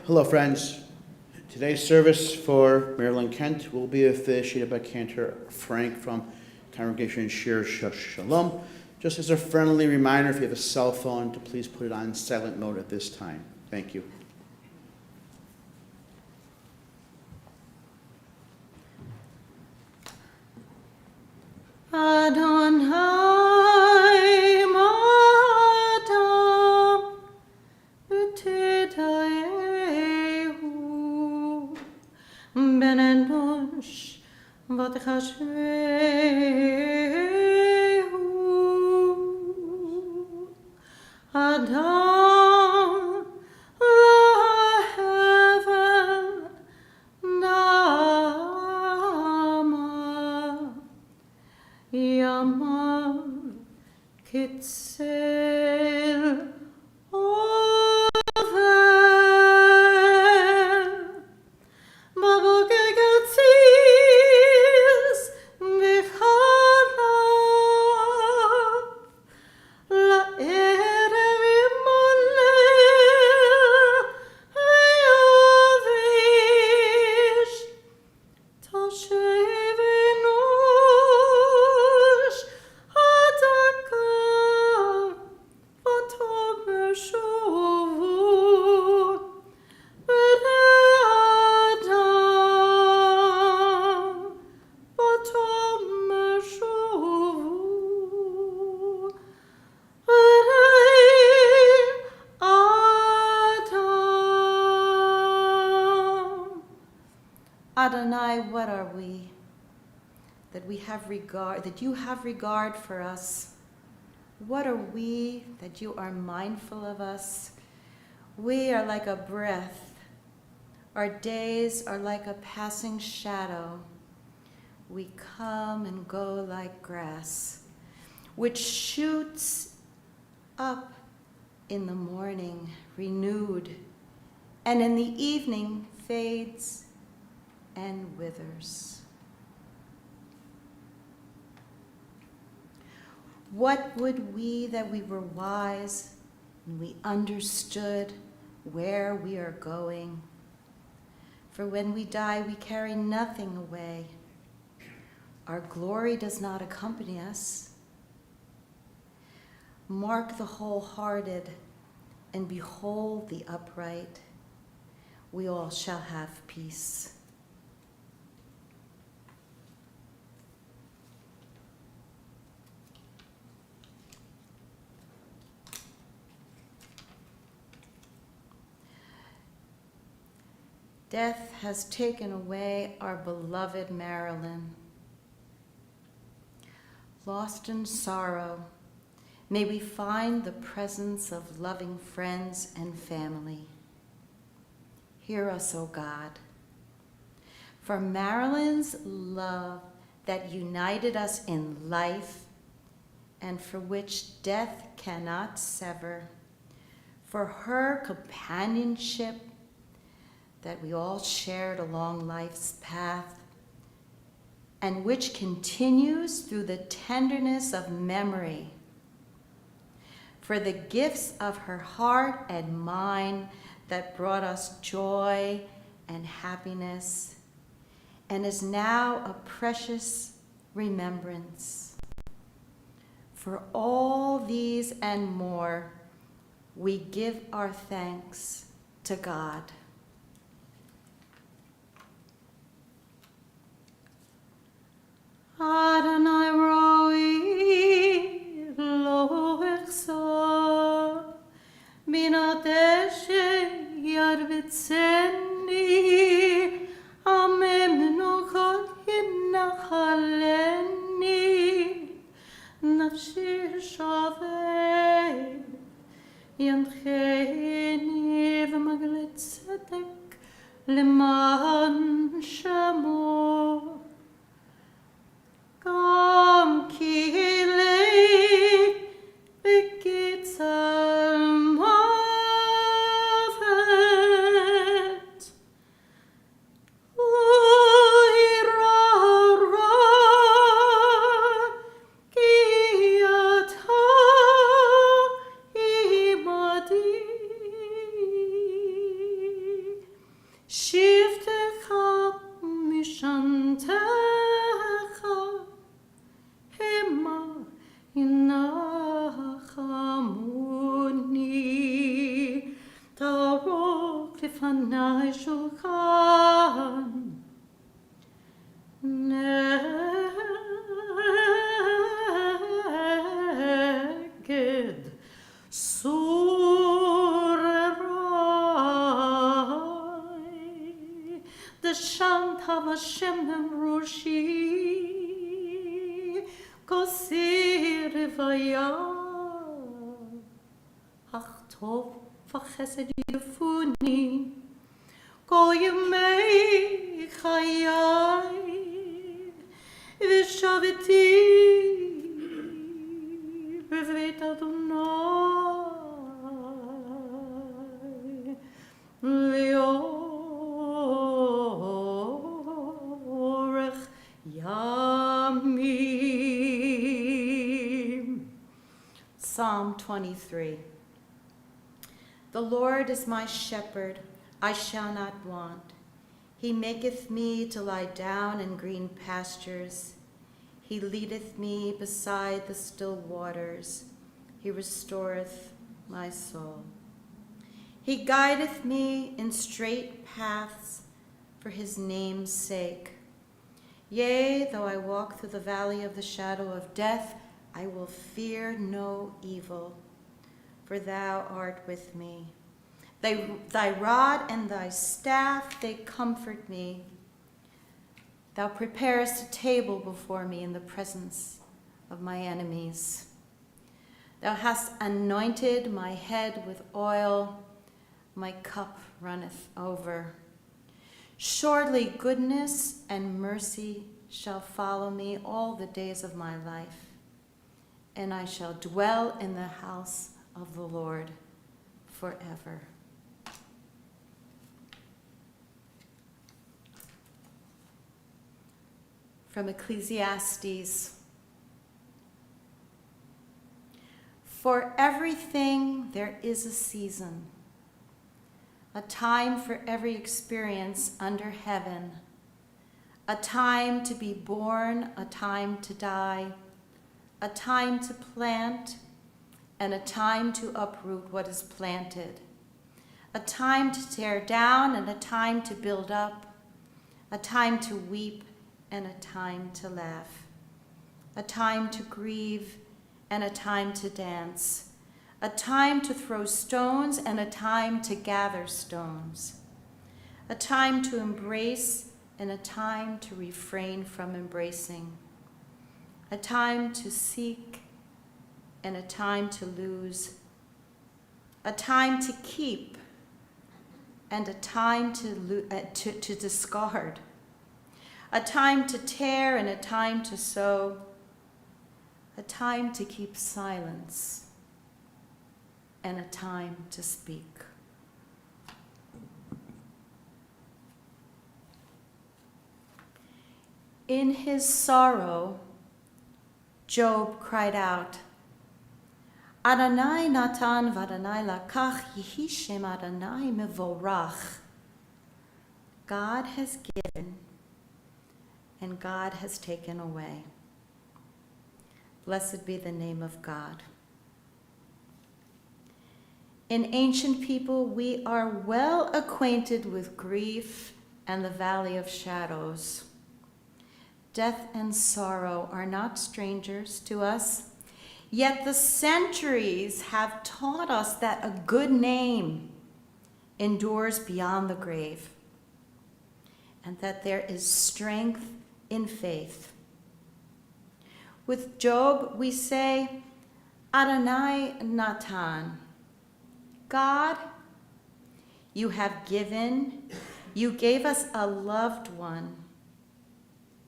Hello, friends. Today's service for Marilyn Kent will be officiated by Cantor Frank from Congregation Shir Shalom. Just as a friendly reminder, if you have a cell phone, to please put it on silent mode at this time. Thank you. Adonai Adam Utitayehu Ben Enosh Vatchashehu Adam LaHeaven Nama Yamav Kitzel Ovel Baboke Gatzis Vichalav La'erev Yimoleh Ve'yavish Tashevinush Ataka Vatomer Shuvu Adam Vatomer Shuvu Adam. Adonai, what are we? That we have regard, that you have regard for us. What are we that you are mindful of us? We are like a breath. Our days are like a passing shadow. We come and go like grass, which shoots up in the morning, renewed, and in the evening fades and withers. What would we that we were wise and we understood where we are going? For when we die, we carry nothing away. Our glory does not accompany us. Mark the wholehearted and behold the upright. We all shall have peace. Death has taken away our beloved Marilyn. Lost in sorrow, may we find the presence of loving friends and family. Hear us, O God. For Marilyn's love that united us in life and for which death cannot sever, for her companionship that we all shared along life's path, and which continues through the tenderness of memory, for the gifts of her heart and mind that brought us joy and happiness, and is now a precious remembrance. For all these and more, we give our thanks to God. Adonai roi lo echsa binateshe yarvitzeni amemno kol yinachaleni nafshi shaveh yamcheni v'maglet tzedek leman shemo Kam kilei b'kitzal mavet lo hirara ki ata imadi הנחמוני, תערוך לפני שולחן נגד סוררי, דשנת בשמן ראשי, כוסי רוויה, אך טוב וחסד יפוני, כל ימי חיי, ושבתי בבית אדוני לאורך ימים. Psalm 23. The Lord is my shepherd, I shall not want. He maketh me to lie down in green pastures. He leadeth me beside the still waters. He restoreth my soul. He guideth me in straight paths for his name's sake. Yea, though I walk through the valley of the shadow of death, I will fear no evil, for thou art with me. Thy rod and thy staff, they comfort me. Thou preparest a table before me in the presence of my enemies. Thou hast anointed my head with oil, my cup runneth over. Surely goodness and mercy shall follow me all the days of my life, and I shall dwell in the house of the Lord forever. From Ecclesiastes. For everything there is a season, a time for every experience under heaven, a time to be born, a time to die, a time to plant, and a time to uproot what is planted, a time to tear down and a time to build up, a time to weep and a time to laugh, a time to grieve and a time to dance, a time to throw stones and a time to gather stones, a time to embrace and a time to refrain from embracing, a time to seek and a time to lose, a time to keep and a time to discard, a time to tear and a time to sow, a time to keep silence and a time to speak. In his sorrow, Job cried out, Adonai natan v'Adonai lakach, yehi shem Adonai mevorach. God has given and God has taken away. Blessed be the name of God. In ancient people, we are well acquainted with grief and the valley of shadows. Death and sorrow are not strangers to us, yet the centuries have taught us that a good name endures beyond the grave, and that there is strength in faith. With Job, we say, Adonai Natan, God, you have given, you gave us a loved one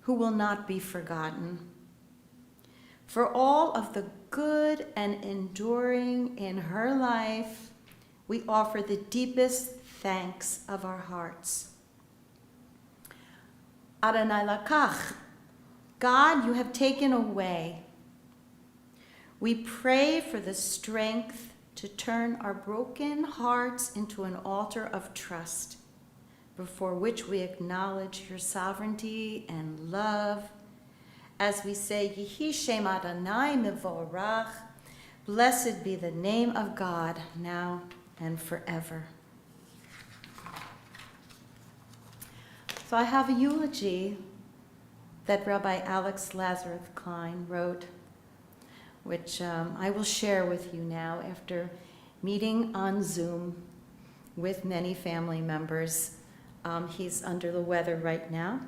who will not be forgotten. For all of the good and enduring in her life, we offer the deepest thanks of our hearts. Adonai lakach, God, you have taken away. We pray for the strength to turn our broken hearts into an altar of trust, before which we acknowledge your sovereignty and love, as we say, Yehi Shem Adonai Mevorach, blessed be the name of God, now and forever. So I have a eulogy that Rabbi Alex Lazarus Klein wrote, which I will share with you now after meeting on Zoom with many family members. He's under the weather right now.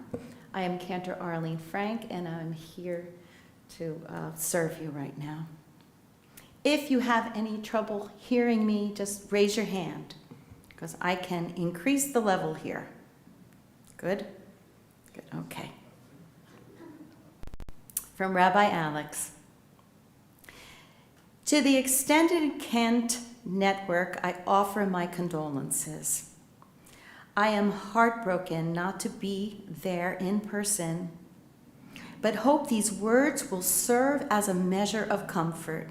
I am Cantor Arlene Frank, and I'm here to serve you right now. If you have any trouble hearing me, just raise your hand, because I can increase the level here. Good? Good, okay. From Rabbi Alex. To the extended Kent network, I offer my condolences. I am heartbroken not to be there in person, but hope these words will serve as a measure of comfort.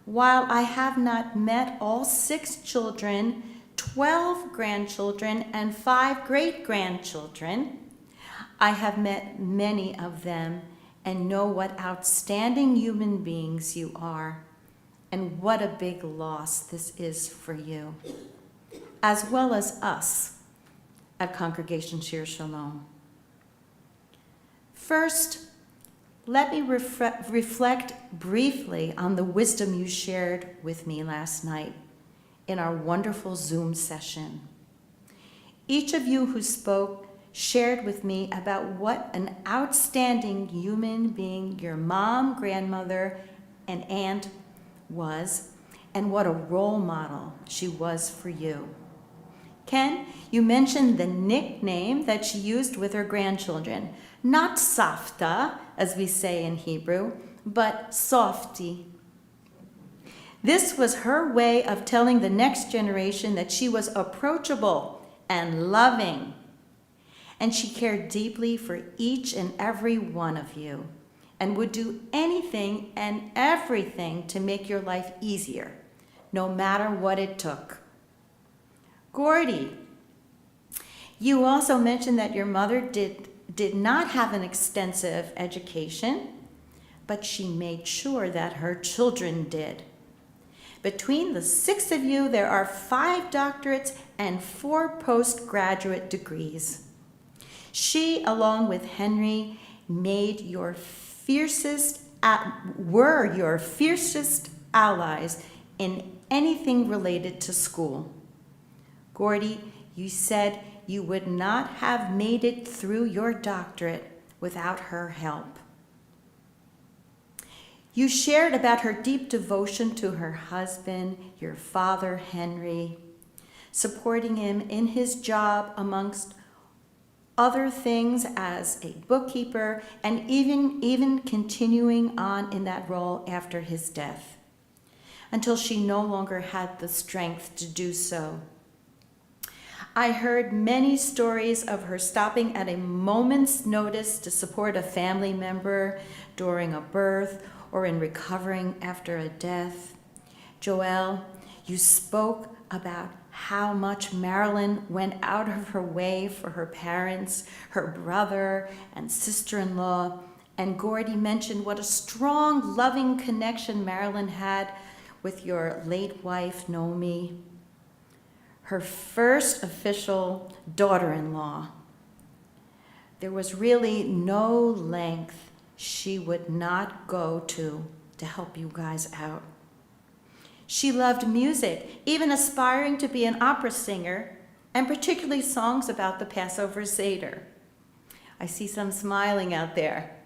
While I have not met all 6 children, 12 grandchildren, and 5 great-grandchildren, I have met many of them and know what outstanding human beings you are, and what a big loss this is for you, as well as us at Congregation Shir Shalom. First, let me reflect briefly on the wisdom you shared with me last night in our wonderful Zoom session. Each of you who spoke shared with me about what an outstanding human being your mom, grandmother, and aunt was, and what a role model she was for you. Ken, you mentioned the nickname that she used with her grandchildren. Not Safta, as we say in Hebrew, but Softy. This was her way of telling the next generation that she was approachable and loving, and she cared deeply for each and every one of you, and would do anything and everything to make your life easier, no matter what it took. Gordy, you also mentioned that your mother did not have an extensive education, but she made sure that her children did. Between the 6 of you, there are 5 doctorates and 4 postgraduate degrees. She, along with Henry, were your fiercest allies in anything related to school. Gordy, you said you would not have made it through your doctorate without her help. You shared about her deep devotion to her husband, your father, Henry, supporting him in his job amongst other things as a bookkeeper, and even continuing on in that role after his death, until she no longer had the strength to do so. I heard many stories of her stopping at a moment's notice to support a family member during a birth or in recovering after a death. Joelle, you spoke about how much Marilyn went out of her way for her parents, her brother, and sister-in-law, and Gordy mentioned what a strong, loving connection Marilyn had with your late wife, Nomi, her first official daughter-in-law. There was really no length she would not go to help you guys out. She loved music, even aspiring to be an opera singer, and particularly songs about the Passover Seder. I see some smiling out there.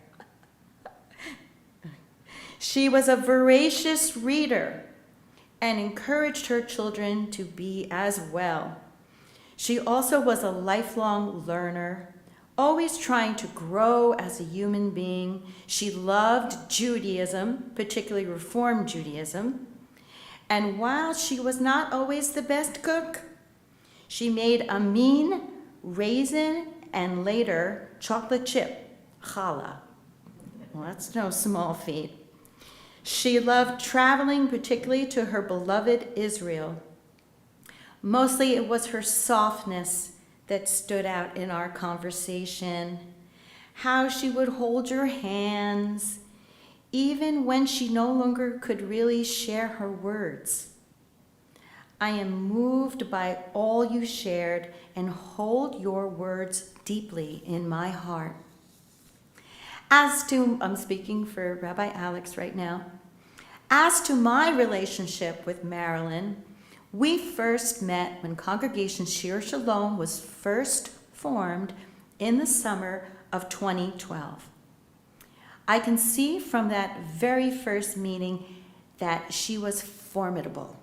She was a voracious reader and encouraged her children to be as well. She also was a lifelong learner, always trying to grow as a human being. She loved Judaism, particularly Reform Judaism. And while she was not always the best cook, she made a mean raisin and later chocolate chip challah. Well, that's no small feat. She loved traveling, particularly to her beloved Israel. Mostly it was her softness that stood out in our conversation, how she would hold your hands, even when she no longer could really share her words. I am moved by all you shared and hold your words deeply in my heart. I'm speaking for Rabbi Alex right now. As to my relationship with Marilyn, we first met when Congregation Shir Shalom was first formed in the summer of 2012. I can see from that very first meeting that she was formidable.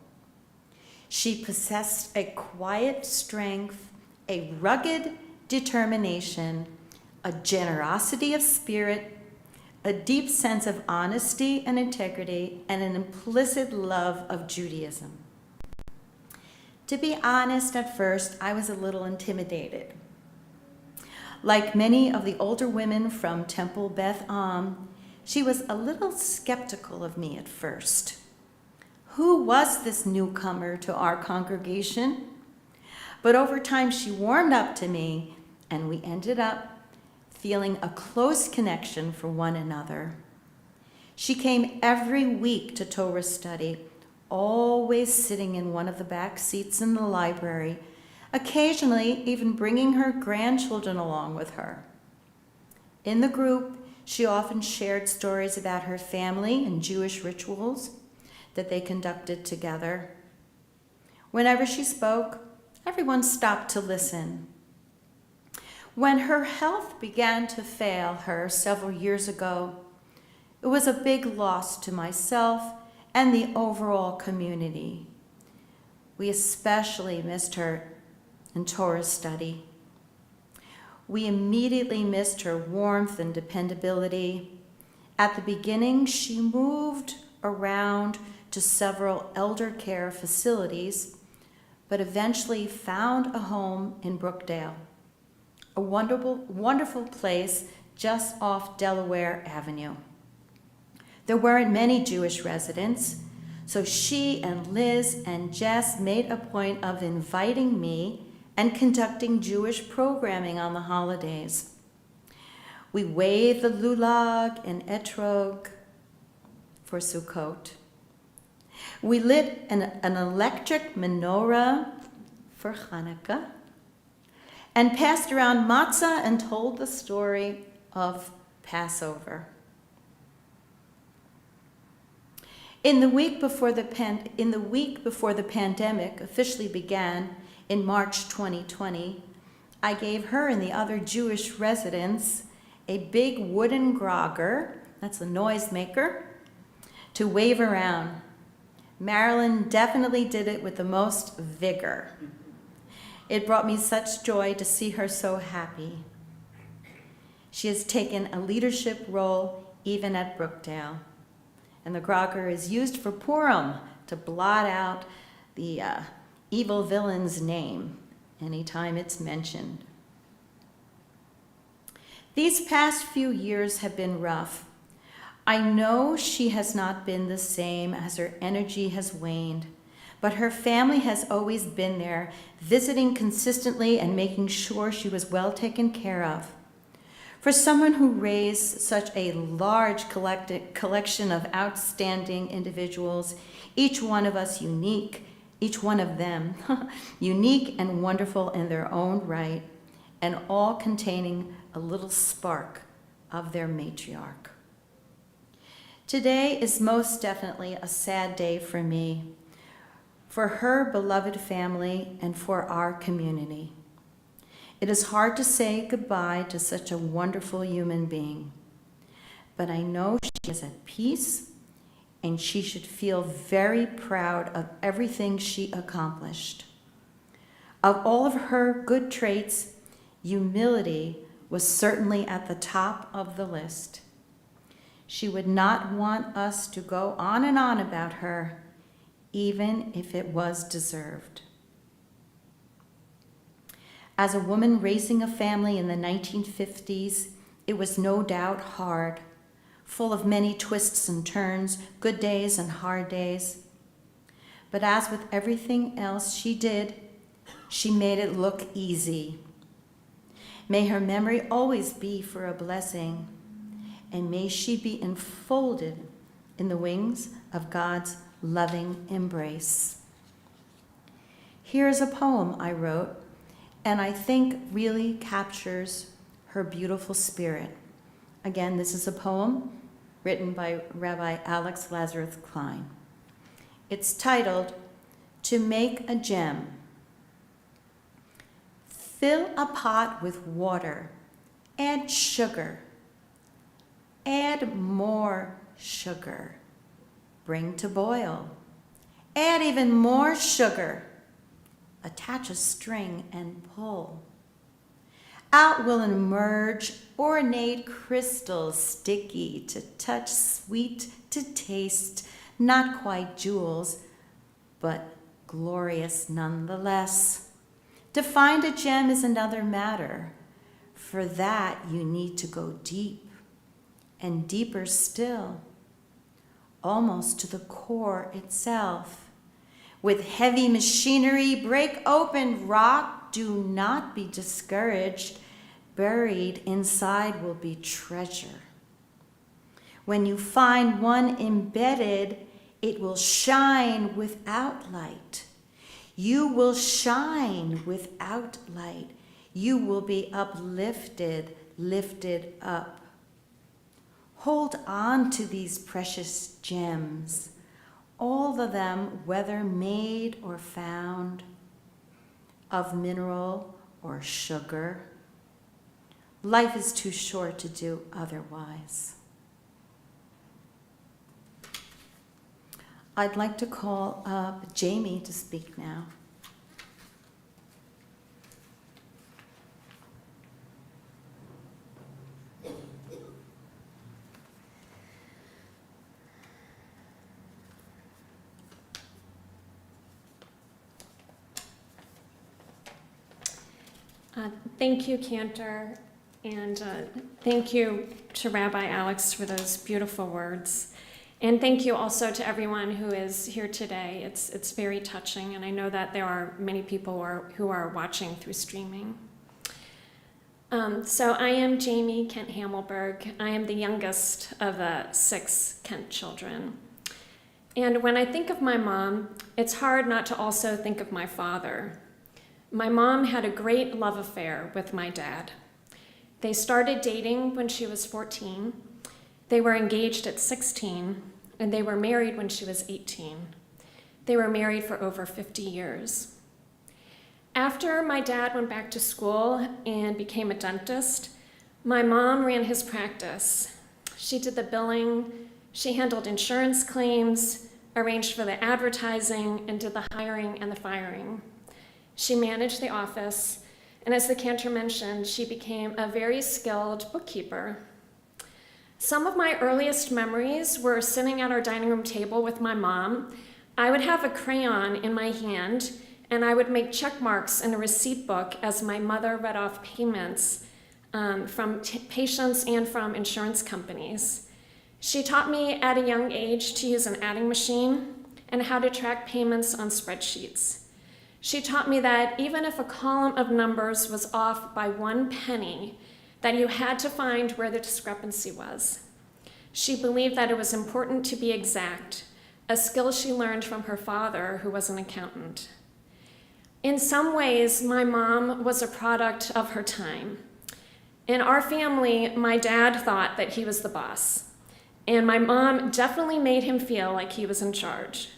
She possessed a quiet strength, a rugged determination, a generosity of spirit, a deep sense of honesty and integrity, and an implicit love of Judaism. To be honest, at first, I was a little intimidated. Like many of the older women from Temple Beth Am, she was a little skeptical of me at first. Who was this newcomer to our congregation? But over time, she warmed up to me, and we ended up feeling a close connection for one another. She came every week to Torah study, always sitting in one of the back seats in the library, occasionally even bringing her grandchildren along with her. In the group, she often shared stories about her family and Jewish rituals that they conducted together. Whenever she spoke, everyone stopped to listen. When her health began to fail her several years ago, it was a big loss to myself and the overall community. We especially missed her in Torah study. We immediately missed her warmth and dependability. At the beginning, she moved around to several elder care facilities, but eventually found a home in Brookdale, a wonderful place just off Delaware Avenue. There weren't many Jewish residents, so she and Liz and Jess made a point of inviting me and conducting Jewish programming on the holidays. We waved the lulag and etrog for Sukkot. We lit an electric menorah for Hanukkah, and passed around matzah and told the story of Passover. In the week before the pandemic officially began in March 2020, I gave her and the other Jewish residents a big wooden grogger, that's a noisemaker, to wave around. Marilyn definitely did it with the most vigor. It brought me such joy to see her so happy. She has taken a leadership role even at Brookdale. And the grogger is used for Purim to blot out the evil villain's name anytime it's mentioned. These past few years have been rough. I know she has not been the same as her energy has waned, but her family has always been there, visiting consistently and making sure she was well taken care of. For someone who raised such a large collection of outstanding individuals, each one of us unique, each one of them unique and wonderful in their own right, and all containing a little spark of their matriarch. Today is most definitely a sad day for me, for her beloved family, and for our community. It is hard to say goodbye to such a wonderful human being, but I know she is at peace, and she should feel very proud of everything she accomplished. Of all of her good traits, humility was certainly at the top of the list. She would not want us to go on and on about her, even if it was deserved. As a woman raising a family in the 1950s, it was no doubt hard, full of many twists and turns, good days and hard days. But as with everything else she did, she made it look easy. May her memory always be for a blessing, and may she be enfolded in the wings of God's loving embrace. Here's a poem I wrote, and I think really captures her beautiful spirit. Again, this is a poem written by Rabbi Alex Lazarus Klein. It's titled, "To Make a Gem." Fill a pot with water, add sugar, add more sugar, bring to boil, add even more sugar, attach a string and pull. Out will emerge ornate crystals, sticky to touch, sweet to taste, not quite jewels, but glorious nonetheless. To find a gem is another matter. For that, you need to go deep, and deeper still, almost to the core itself. With heavy machinery, break open rock. Do not be discouraged. Buried inside will be treasure. When you find one embedded, it will shine without light. You will shine without light. You will be uplifted, lifted up. Hold on to these precious gems, all of them, whether made or found, of mineral or sugar. Life is too short to do otherwise. I'd like to call up Jamie to speak now. Thank you, Cantor, and thank you to Rabbi Alex for those beautiful words. And thank you also to everyone who is here today. It's very touching, and I know that there are many people who are watching through streaming. So I am Jamie Kent Hamelberg. I am the youngest of the 6 Kent children. And when I think of my mom, it's hard not to also think of my father. My mom had a great love affair with my dad. They started dating when she was 14. They were engaged at 16, and they were married when she was 18. They were married for over 50 years. After my dad went back to school and became a dentist, my mom ran his practice. She did the billing, she handled insurance claims, arranged for the advertising, and did the hiring and the firing. She managed the office, and as the cantor mentioned, she became a very skilled bookkeeper. Some of my earliest memories were sitting at our dining room table with my mom. I would have a crayon in my hand, and I would make check marks in a receipt book as my mother read off payments from patients and from insurance companies. She taught me at a young age to use an adding machine and how to track payments on spreadsheets. She taught me that even if a column of numbers was off by 1 penny, that you had to find where the discrepancy was. She believed that it was important to be exact, a skill she learned from her father, who was an accountant. In some ways, my mom was a product of her time. In our family, my dad thought that he was the boss, and my mom definitely made him feel like he was in charge.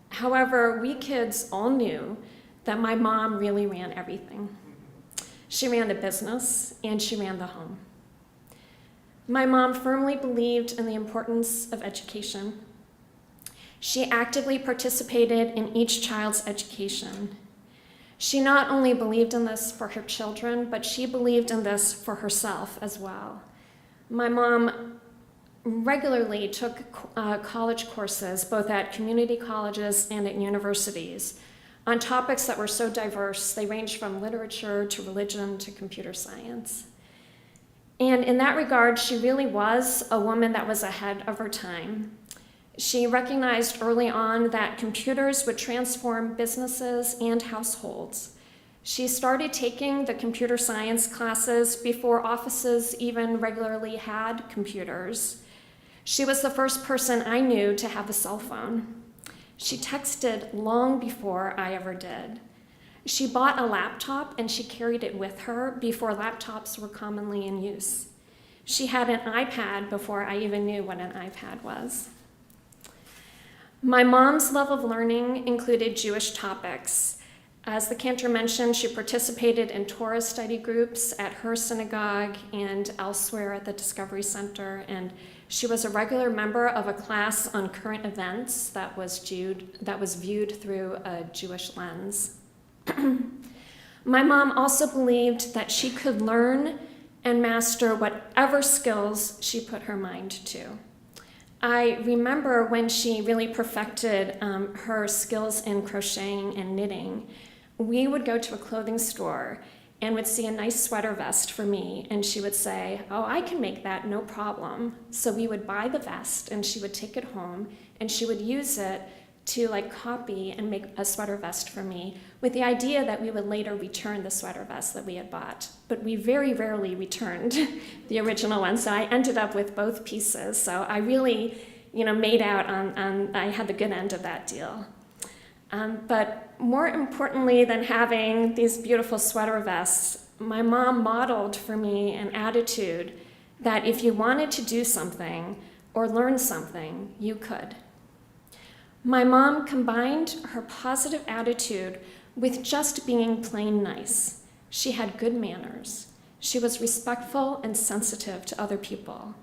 However, we kids all knew that my mom really ran everything. She ran the business, and she ran the home. My mom firmly believed in the importance of education. She actively participated in each child's education. She not only believed in this for her children, but she believed in this for herself as well. My mom regularly took college courses, both at community colleges and at universities, on topics that were so diverse. They ranged from literature to religion to computer science. And in that regard, she really was a woman that was ahead of her time. She recognized early on that computers would transform businesses and households. She started taking the computer science classes before offices even regularly had computers. She was the first person I knew to have a cell phone. She texted long before I ever did. She bought a laptop and she carried it with her before laptops were commonly in use. She had an iPad before I even knew what an iPad was. My mom's love of learning included Jewish topics. As the cantor mentioned, she participated in Torah study groups at her synagogue and elsewhere at the Discovery Center, and she was a regular member of a class on current events that was viewed through a Jewish lens. My mom also believed that she could learn and master whatever skills she put her mind to. I remember when she really perfected her skills in crocheting and knitting, we would go to a clothing store and would see a nice sweater vest for me, and she would say, "Oh, I can make that, no problem." So we would buy the vest, and she would take it home, and she would use it to copy and make a sweater vest for me, with the idea that we would later return the sweater vest that we had bought. But we very rarely returned the original one, so I ended up with both pieces. So I really, made out on I had the good end of that deal. But more importantly than having these beautiful sweater vests, my mom modeled for me an attitude that if you wanted to do something or learn something, you could. My mom combined her positive attitude with just being plain nice. She had good manners. She was respectful and sensitive to other people.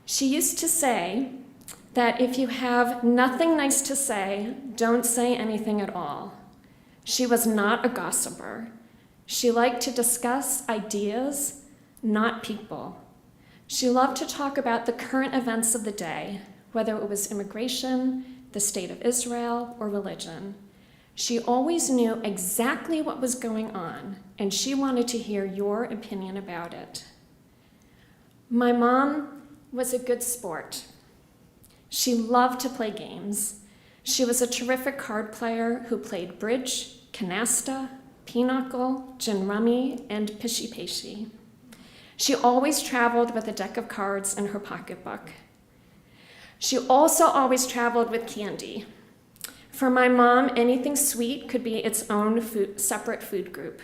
She used to say that if you have nothing nice to say, don't say anything at all. She was not a gossiper. She liked to discuss ideas, not people. She loved to talk about the current events of the day, whether it was immigration, the state of Israel, or religion. She always knew exactly what was going on, and she wanted to hear your opinion about it. My mom was a good sport. She loved to play games. She was a terrific card player who played bridge, canasta, pinochle, gin rummy, and pishi-peshi. She always traveled with a deck of cards in her pocketbook. She also always traveled with candy. For my mom, anything sweet could be its own separate food group.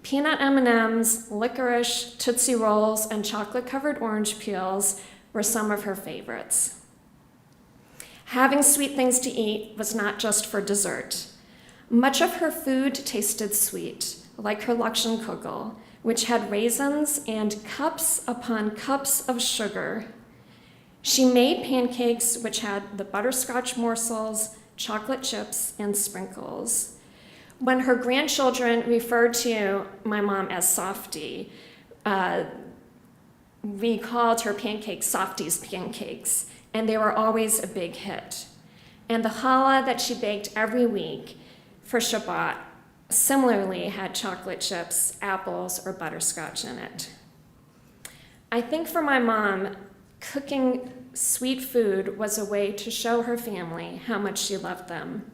Peanut M&Ms, licorice, Tootsie Rolls, and chocolate-covered orange peels were some of her favorites. Having sweet things to eat was not just for dessert. Much of her food tasted sweet, like her Lakshman, which had raisins and cups upon cups of sugar. She made pancakes which had the butterscotch morsels, chocolate chips, and sprinkles. When her grandchildren referred to my mom as Softy, we called her pancakes Softy's pancakes, and they were always a big hit. And the challah that she baked every week for Shabbat similarly had chocolate chips, apples, or butterscotch in it. I think for my mom, cooking sweet food was a way to show her family how much she loved them.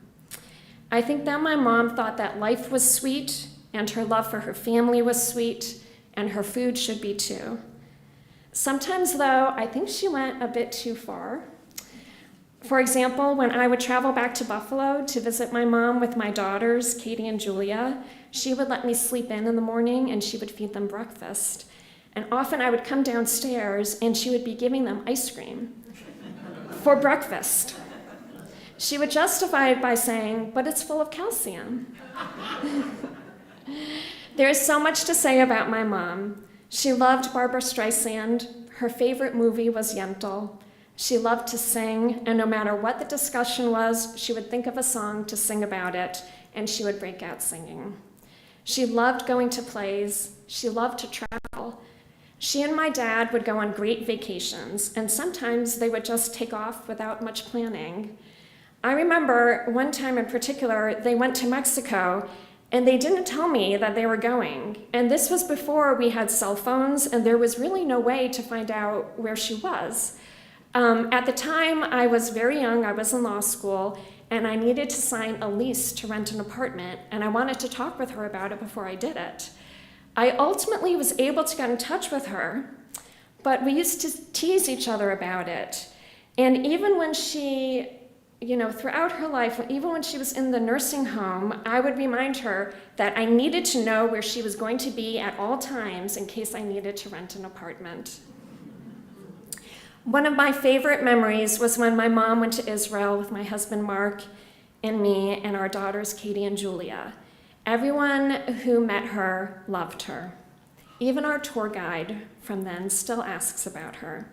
I think that my mom thought that life was sweet, and her love for her family was sweet, and her food should be too. Sometimes, though, I think she went a bit too far. For example, when I would travel back to Buffalo to visit my mom with my daughters, Katie and Julia, she would let me sleep in the morning, and she would feed them breakfast. And often I would come downstairs and she would be giving them ice cream for breakfast. She would justify it by saying, "But it's full of calcium." There is so much to say about my mom. She loved Barbra Streisand. Her favorite movie was Yentl. She loved to sing, and no matter what the discussion was, she would think of a song to sing about it, and she would break out singing. She loved going to plays. She loved to travel. She and my dad would go on great vacations, and sometimes they would just take off without much planning. I remember one time in particular, they went to Mexico, and they didn't tell me that they were going. And this was before we had cell phones, and there was really no way to find out where she was. At the time, I was very young. I was in law school, and I needed to sign a lease to rent an apartment, and I wanted to talk with her about it before I did it. I ultimately was able to get in touch with her, but we used to tease each other about it. And even when she, throughout her life, even when she was in the nursing home, I would remind her that I needed to know where she was going to be at all times in case I needed to rent an apartment. One of my favorite memories was when my mom went to Israel with my husband Mark and me and our daughters Katie and Julia. Everyone who met her loved her. Even our tour guide from then still asks about her.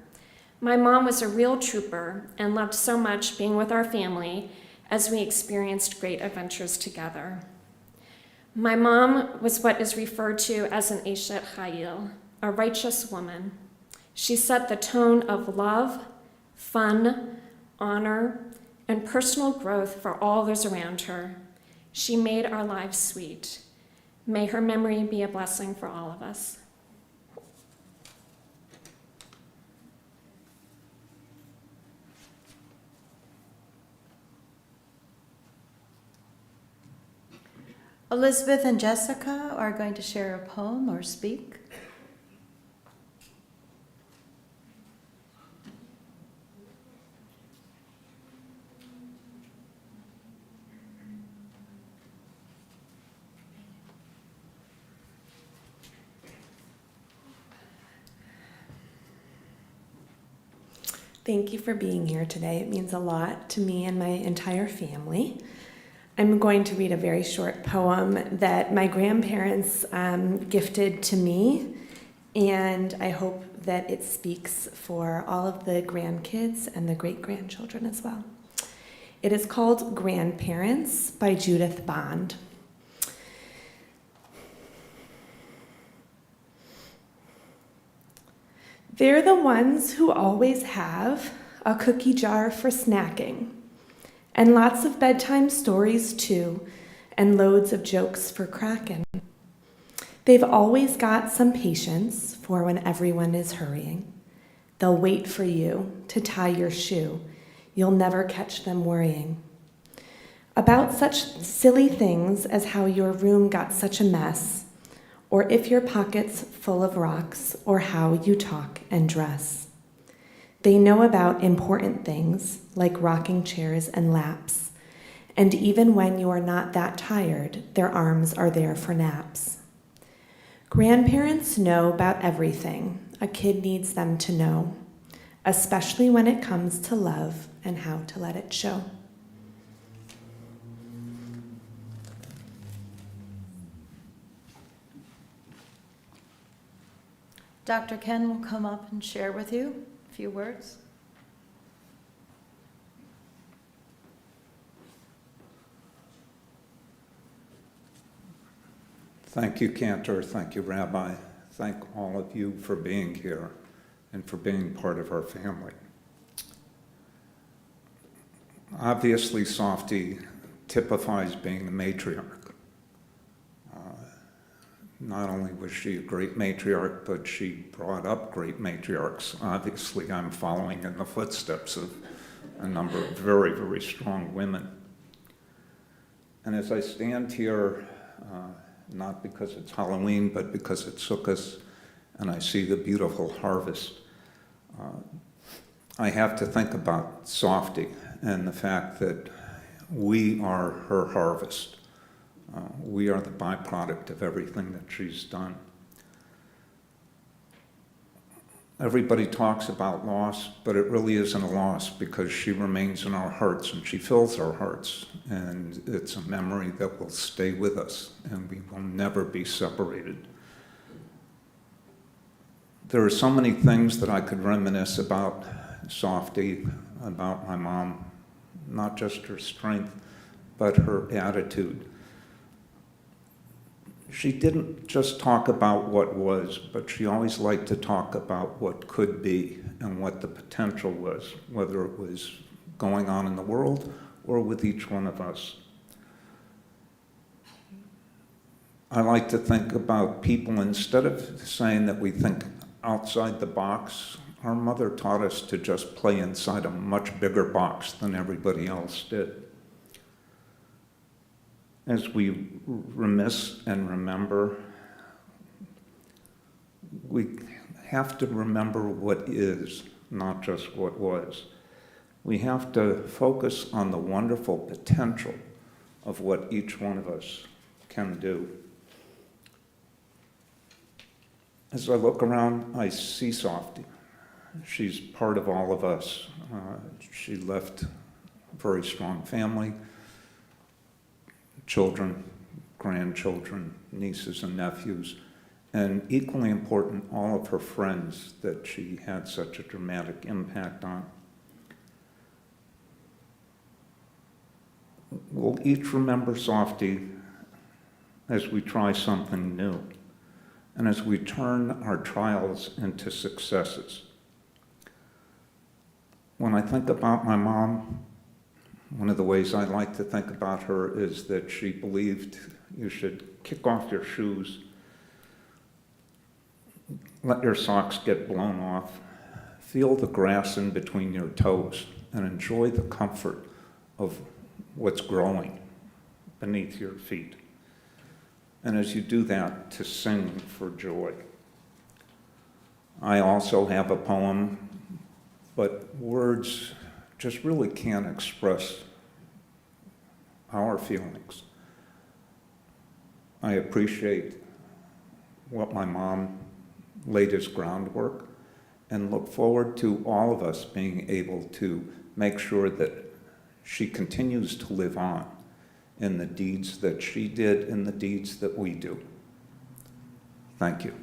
My mom was a real trooper and loved so much being with our family as we experienced great adventures together. My mom was what is referred to as an Eshet Chayil, a righteous woman. She set the tone of love, fun, honor, and personal growth for all those around her. She made our lives sweet. May her memory be a blessing for all of us. Elizabeth and Jessica are going to share a poem or speak. Thank you for being here today. It means a lot to me and my entire family. I'm going to read a very short poem that my grandparents gifted to me, and I hope that it speaks for all of the grandkids and the great-grandchildren as well. It is called Grandparents by Judith Bond. They're the ones who always have a cookie jar for snacking, and lots of bedtime stories too, and loads of jokes for cracking. They've always got some patience for when everyone is hurrying. They'll wait for you to tie your shoe. You'll never catch them worrying about such silly things as how your room got such a mess, or if your pocket's full of rocks, or how you talk and dress. They know about important things like rocking chairs and laps, and even when you are not that tired, their arms are there for naps. Grandparents know about everything a kid needs them to know, especially when it comes to love and how to let it show. Dr. Ken will come up and share with you a few words. Thank you, Cantor. Thank you, Rabbi. Thank all of you for being here and for being part of our family. Obviously, Softy typifies being a matriarch. Not only was she a great matriarch, but she brought up great matriarchs. Obviously, I'm following in the footsteps of a number of very, very strong women. And as I stand here, not because it's Halloween, but because it's Sukkot, and I see the beautiful harvest, I have to think about Softy and the fact that we are her harvest. We are the byproduct of everything that she's done. Everybody talks about loss, but it really isn't a loss because she remains in our hearts and she fills our hearts. And it's a memory that will stay with us and we will never be separated. There are so many things that I could reminisce about Softy, about my mom, not just her strength, but her attitude. She didn't just talk about what was, but she always liked to talk about what could be and what the potential was, whether it was going on in the world or with each one of us. I like to think about people, instead of saying that we think outside the box, our mother taught us to just play inside a much bigger box than everybody else did. As we remiss and remember, we have to remember what is, not just what was. We have to focus on the wonderful potential of what each one of us can do. As I look around, I see Softy. She's part of all of us. She left a very strong family, children, grandchildren, nieces and nephews, and equally important, all of her friends that she had such a dramatic impact on. We'll each remember Softy as we try something new and as we turn our trials into successes. When I think about my mom, one of the ways I like to think about her is that she believed you should kick off your shoes, let your socks get blown off, feel the grass in between your toes, and enjoy the comfort of what's growing beneath your feet. And as you do that, to sing for joy. I also have a poem, but words just really can't express our feelings. I appreciate what my mom laid as groundwork and look forward to all of us being able to make sure that she continues to live on in the deeds that she did and the deeds that we do. Thank you.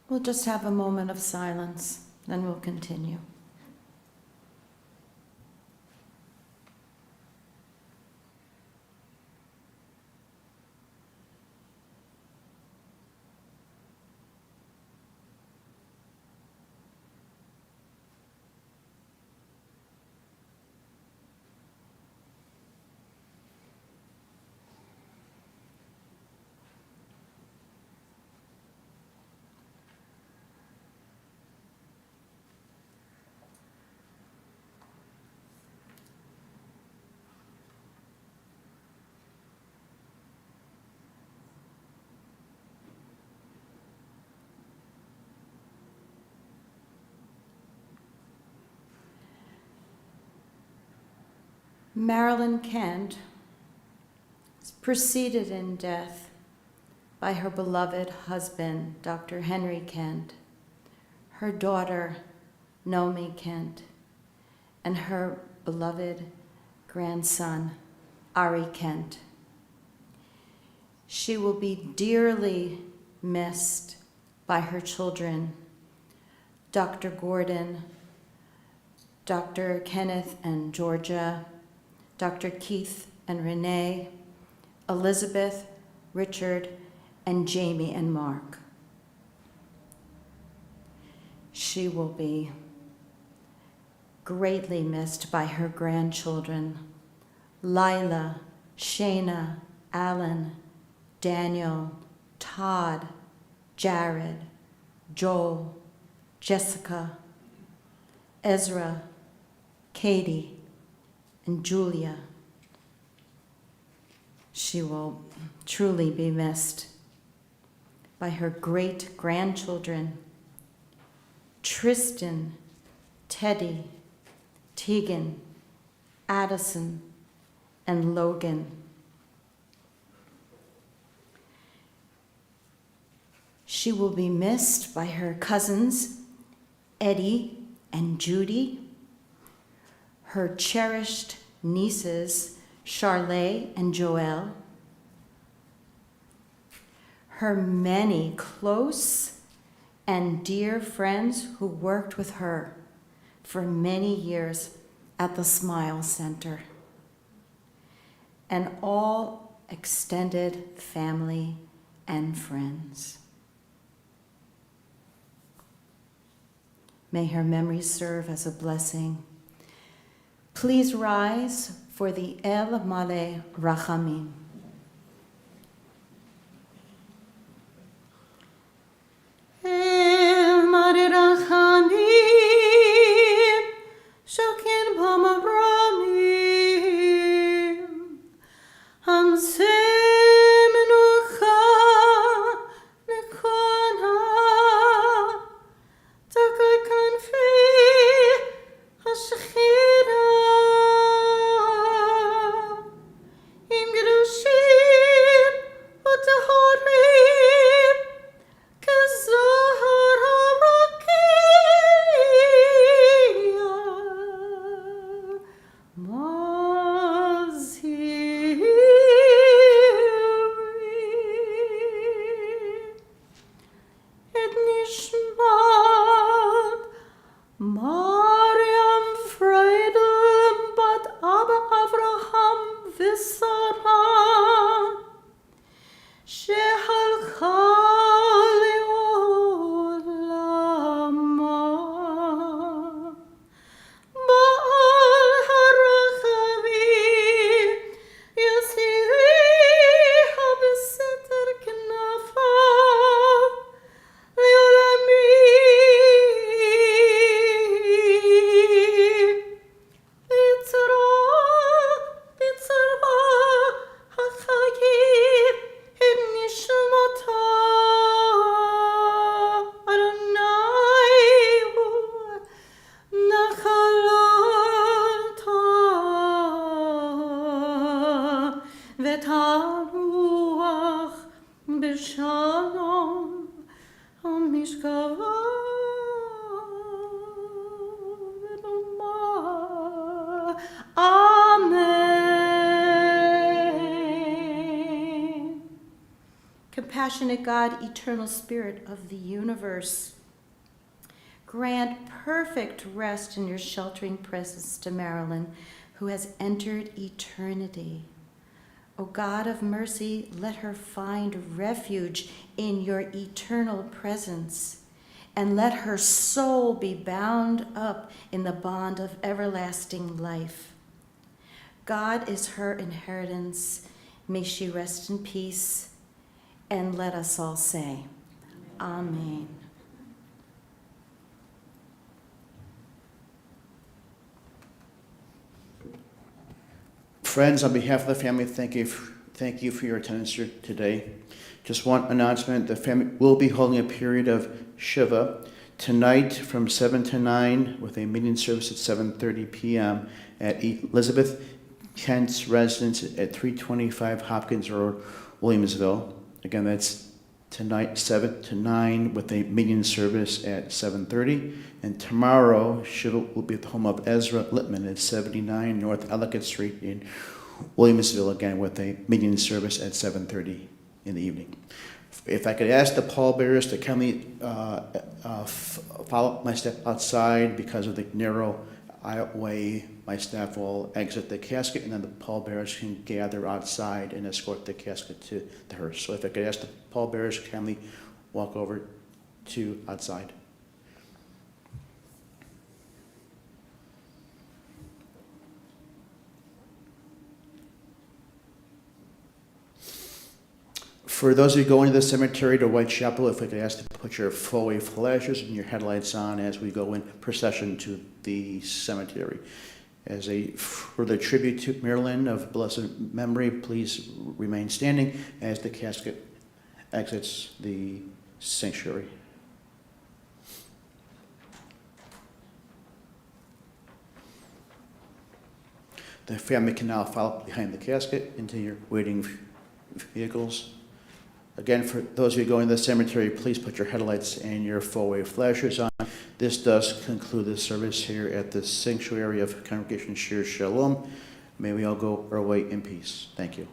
We'll just have a moment of silence, then we'll continue. Marilyn Kent is preceded in death by her beloved husband, Dr. Henry Kent, her daughter, Naomi Kent, and her beloved grandson, Ari Kent. She will be dearly missed by her children, Dr. Gordon, Dr. Kenneth and Georgia, Dr. Keith and Renee, Elizabeth, Richard, and Jamie and Mark. She will be greatly missed by her grandchildren, Lila, Shayna, Alan, Daniel, Todd, Jared, Joel, Jessica, Ezra, Katie, and Julia. She will truly be missed by her great-grandchildren, Tristan, Teddy, Tegan, Addison, and Logan. She will be missed by her cousins, Eddie and Judy, her cherished nieces, Charlotte and Joelle, her many close and dear friends who worked with her for many years at the Smile Center, and all extended family and friends. May her memory serve as a blessing. Please rise for the El Maleh Rachamim. Shalom, Mishkava, Amen. Compassionate God, eternal spirit of the universe, grant perfect rest in your sheltering presence to Marilyn, who has entered eternity. O God of mercy, let her find refuge in your eternal presence, and let her soul be bound up in the bond of everlasting life. God is her inheritance. May she rest in peace, and let us all say, Amen. Friends, on behalf of the family, thank you for your attendance here today. Just one announcement, the family will be holding a period of Shiva tonight from 7 to 9 with a meeting service at 7:30 p.m. at Elizabeth Kent's residence at 325 Hopkins Road, Williamsville. Again, that's tonight 7 to 9 with a meeting service at 7:30. And tomorrow, Shiva will be at the home of Ezra Littman at 79 North Ellicott Street in Williamsville, again with a meeting service at 7:30 in the evening. If I could ask the pallbearers to kindly follow my step outside because of the narrow aisleway, my staff will exit the casket, and then the pallbearers can gather outside and escort the casket to the hearse. So if I could ask the pallbearers to kindly walk over to outside. For those of you going to the cemetery to Whitechapel, if I could ask to put your four-way flashers and your headlights on as we go in procession to the cemetery. As a further tribute to Marilyn of blessed memory, please remain standing as the casket exits the sanctuary. The family can now follow behind the casket into your waiting vehicles. Again, for those of you going to the cemetery, please put your headlights and your four-way flashers on. This does conclude the service here at the sanctuary of Congregation Shir Shalom. May we all go our way in peace. Thank you.